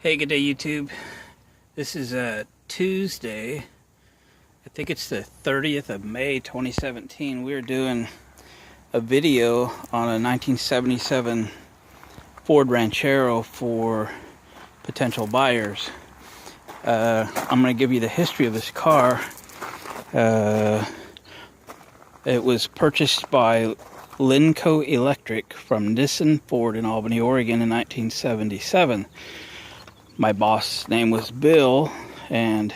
Hey, good day YouTube. This is Tuesday. I think it's the 30th of May 2017. We're doing a video on a 1977 Ford Ranchero for potential buyers. I'm going to give you the history of this car. It was purchased by Linco Electric from Nissan Ford in Albany, Oregon in 1977. My boss' name was Bill, and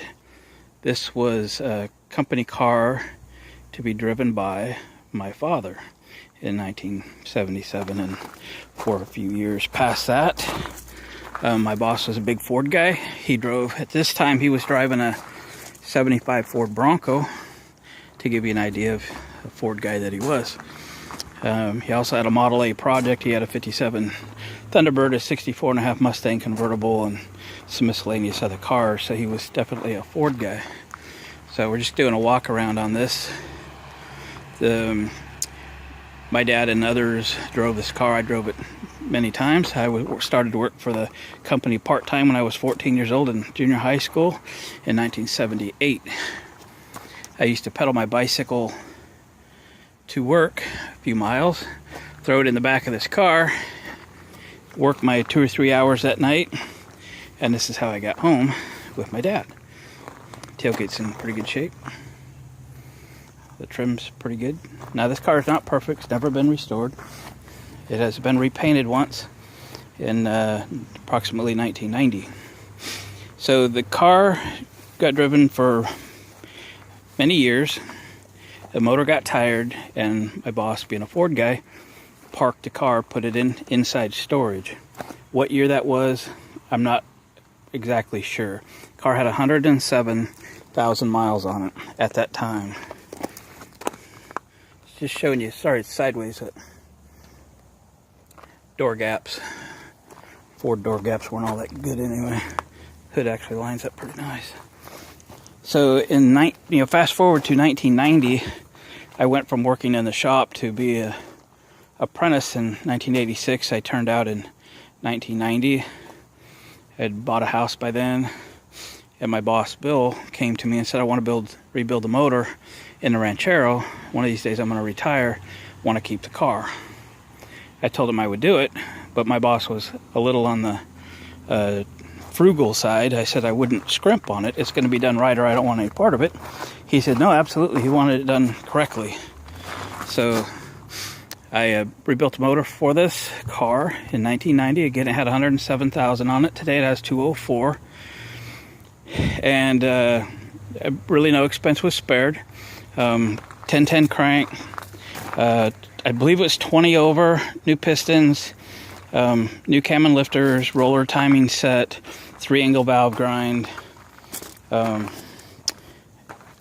this was a company car to be driven by my father in 1977, and for a few years past that. My boss was a big Ford guy. He drove, at this time he was driving a 75 Ford Bronco, to give you an idea of a Ford guy that he was. He also had a Model A project. He had a 57 Thunderbird, a 64.5 Mustang convertible, and some miscellaneous other cars. So he was definitely a Ford guy. So we're just doing a walk around on this. My dad and others drove this car. I drove it many times. I started to work for the company part-time when I was 14 years old in junior high school in 1978. I used to pedal my bicycle to work a few miles, throw it in the back of this car, work my 2 or 3 hours at night, and this is how I got home with my dad. Tailgate's in pretty good shape. The trim's pretty good. Now this car is not perfect. It's never been restored. It has been repainted once in approximately 1990. So the car got driven for many years. The motor got tired, and my boss, being a Ford guy, parked the car, put it inside storage. What year that was, I'm not exactly sure. The car had 107,000 miles on it at that time. Just showing you, sorry it's sideways, but door gaps. Ford door gaps weren't all that good anyway. Hood actually lines up pretty nice. So fast forward to 1990, I went from working in the shop to be a apprentice in 1986. I turned out in 1990. I had bought a house by then, and my boss Bill came to me and said, I want to rebuild the motor in the Ranchero. One of these days I'm going to retire, want to keep the car. I told him I would do it, but my boss was a little on the frugal side. I said I wouldn't scrimp on it. It's going to be done right, or I don't want any part of it. He said no, absolutely. He wanted it done correctly. So I rebuilt the motor for this car in 1990. Again, it had 107,000 on it. Today it has 204. And really no expense was spared. 1010 crank. I believe it was 20 over, new pistons, new cam and lifters, roller timing set, 3-angle valve grind,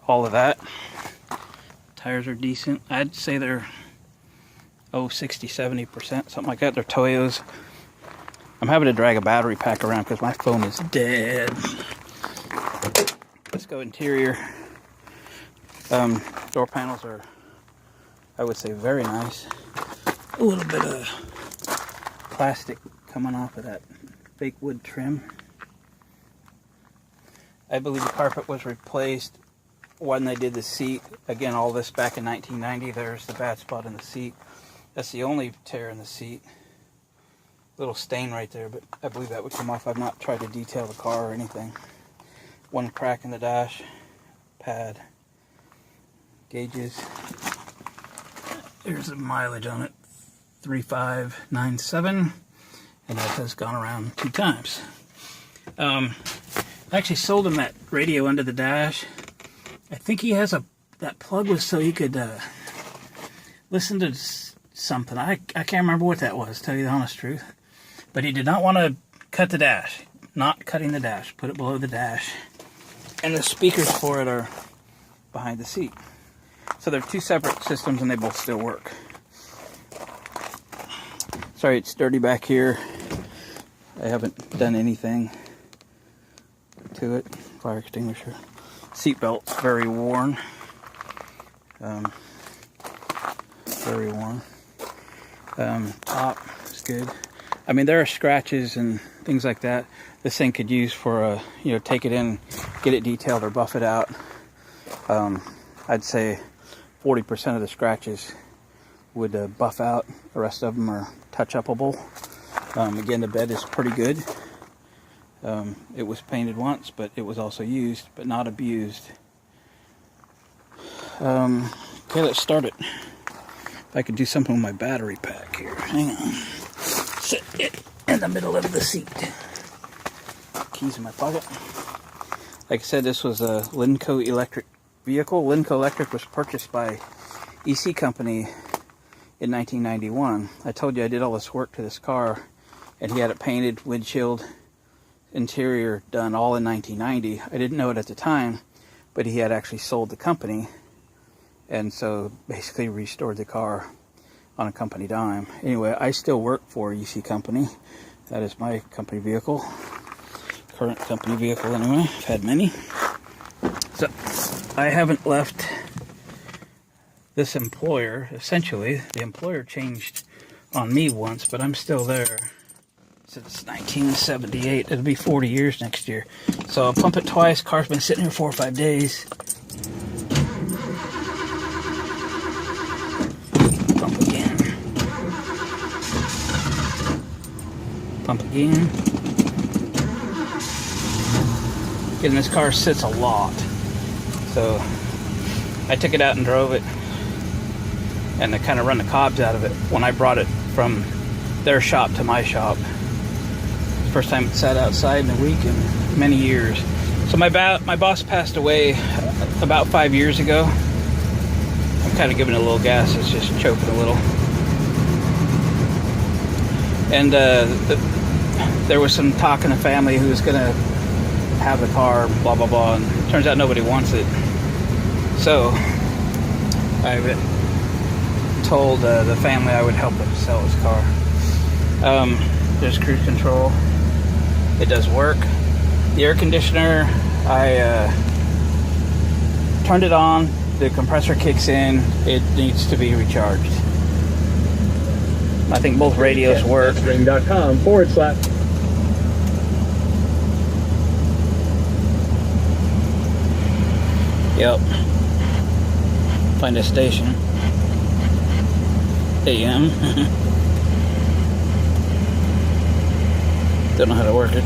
all of that. Tires are decent. I'd say they're 60-70%, something like that. They're Toyos. I'm having to drag a battery pack around because my phone is dead. Let's go interior. Door panels are, I would say, very nice. A little bit of plastic coming off of that fake wood trim. I believe the carpet was replaced when they did the seat. Again, all this back in 1990. There's the bad spot in the seat. That's the only tear in the seat. Little stain right there, but I believe that would come off. I've not tried to detail the car or anything. One crack in the dash pad. Gauges. There's the mileage on it. 3597. And that has gone around 2 times. I actually sold him that radio under the dash. I think he has that plug was so he could listen to something. I can't remember what that was, to tell you the honest truth. But he did not want to cut the dash. Not cutting the dash. Put it below the dash. And the speakers for it are behind the seat. So they're 2 separate systems and they both still work. Sorry, it's dirty back here. I haven't done anything to it. Fire extinguisher. Seat belt's very worn. Very worn. Top is good. I mean, there are scratches and things like that. This thing could use for, take it in, get it detailed or buff it out. I'd say 40% of the scratches would buff out. The rest of them are touch-upable. Again, the bed is pretty good. It was painted once, but it was also used, but not abused. Okay, let's start it. If I could do something with my battery pack here. Hang on. Sit it in the middle of the seat. Keys in my pocket. Like I said, this was a Linco electric vehicle. Linco Electric was purchased by EC Company in 1991. I told you I did all this work to this car, and he had it painted, windshield, interior done all in 1990. I didn't know it at the time, but he had actually sold the company, and so basically restored the car on a company dime. Anyway, I still work for EC Company. That is my company vehicle. Current company vehicle anyway. I've had many. So I haven't left this employer. Essentially, the employer changed on me once, but I'm still there since 1978. It'll be 40 years next year. So I'll pump it twice. Car's been sitting here 4 or 5 days. Pump again. Pump again. Again, this car sits a lot. So I took it out and drove it, and I kind of run the cobs out of it when I brought it from their shop to my shop. First time it sat outside in a week in many years. So my boss passed away about 5 years ago. I'm kind of giving it a little gas. It's just choking a little. And there was some talk in the family who was going to have the car, blah, blah, blah. And it turns out nobody wants it. So I told the family I would help them sell his car. There's cruise control. It does work. The air conditioner, I turned it on. The compressor kicks in. It needs to be recharged. I think both radios work. Ring.com/. Yep. Find a station. AM. Don't know how to work it.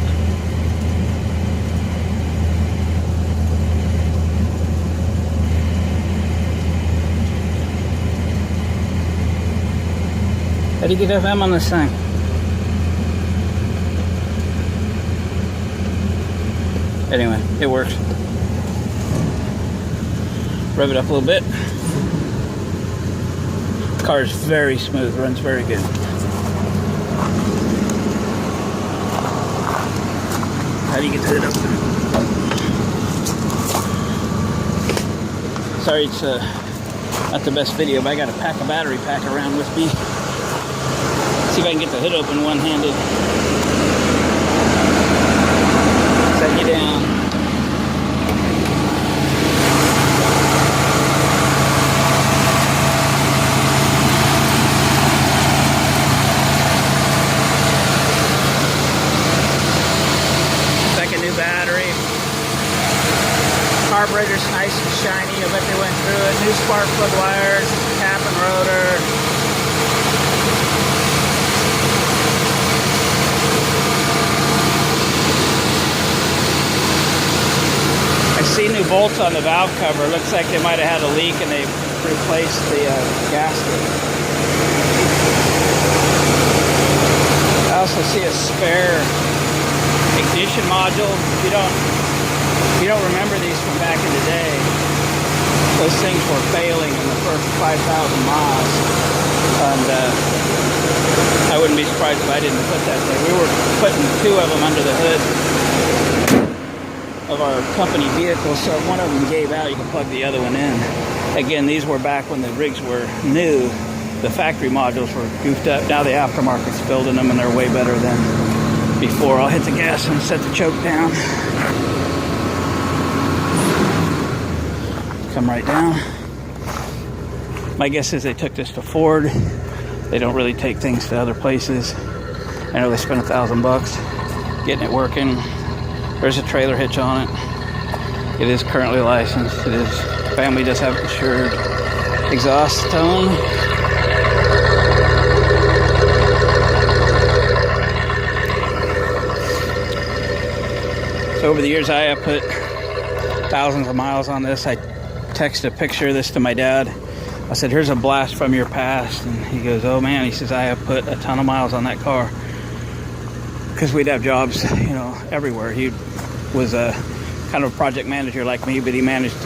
How do you get FM on this thing? Anyway, it works. Rev it up a little bit. Car is very smooth, runs very good. How do you get the hood open? Sorry, it's not the best video, but I got to pack a battery pack around with me. See if I can get the hood open one-handed. Set you down. Battery. Carburetor's nice and shiny. I bet they went through it. New spark plug wires, cap and rotor. I see new bolts on the valve cover. Looks like they might have had a leak and they replaced the gasket. I also see a spare ignition module. If you don't remember these from back in the day, those things were failing in the first 5,000 miles, and I wouldn't be surprised if I didn't put that there. We were putting 2 of them under the hood of our company vehicle, so if one of them gave out, you can plug the other one in. Again, these were back when the rigs were new. The factory modules were goofed up. Now the aftermarket's building them, and they're way better than before. I'll hit the gas and set the choke down. Come right down. My guess is they took this to Ford. They don't really take things to other places. I know they spent $1,000. getting it working. There's a trailer hitch on it. It is currently licensed. It is, family does have insured. Exhaust tone. So over the years I have put thousands of miles on this. I texted a picture of this to my dad. I said, here's a blast from your past. And he goes, oh man, he says, I have put a ton of miles on that car. Because we'd have jobs, you know, everywhere. He was a kind of a project manager like me, but he managed,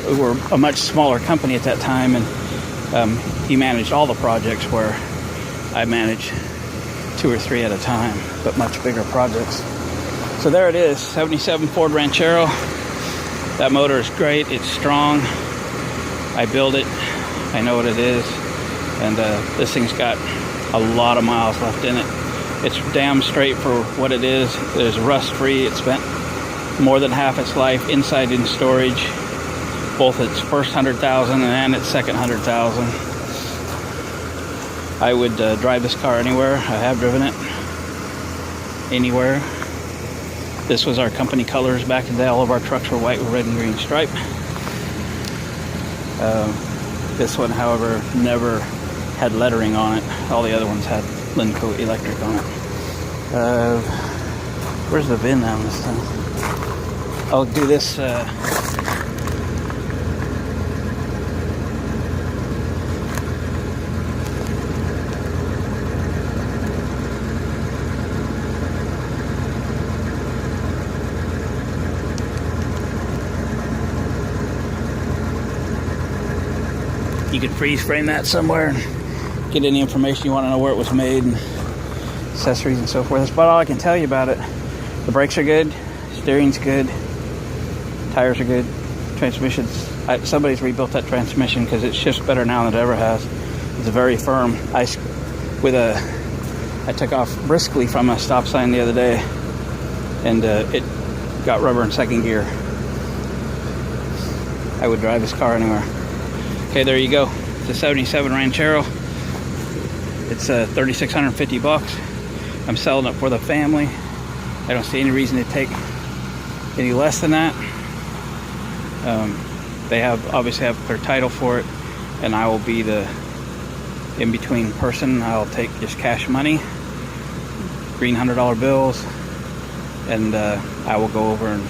we were a much smaller company at that time, and he managed all the projects where I managed 2 or 3 at a time, but much bigger projects. So there it is, 77 Ford Ranchero. That motor is great, it's strong. I built it, I know what it is, and this thing's got a lot of miles left in it. It's damn straight for what it is. It is rust free. It spent more than half its life inside in storage, both its first 100,000 and its second 100,000. I would drive this car anywhere. I have driven it anywhere. This was our company colors back in the day. All of our trucks were white with red and green stripe. This one, however, never had lettering on it. All the other ones had Linco electric on it. Where's the VIN on this thing? I'll do this. You could freeze frame that somewhere and get any information you want to know where it was made and accessories and so forth. That's about all I can tell you about it. The brakes are good, steering's good, tires are good, transmission's, somebody's rebuilt that transmission because it shifts better now than it ever has. It's very firm. I took off briskly from a stop sign the other day, and it got rubber in second gear. I would drive this car anywhere. Okay, there you go. It's a 77 Ranchero. It's $3,650. I'm selling it for the family. I don't see any reason to take any less than that. They obviously have clear title for it, and I will be the in-between person. I'll take just cash money, green $100 bills, and I will go over and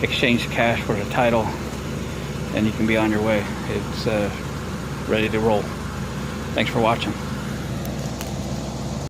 exchange the cash for the title, and you can be on your way. It's ready to roll. Thanks for watching.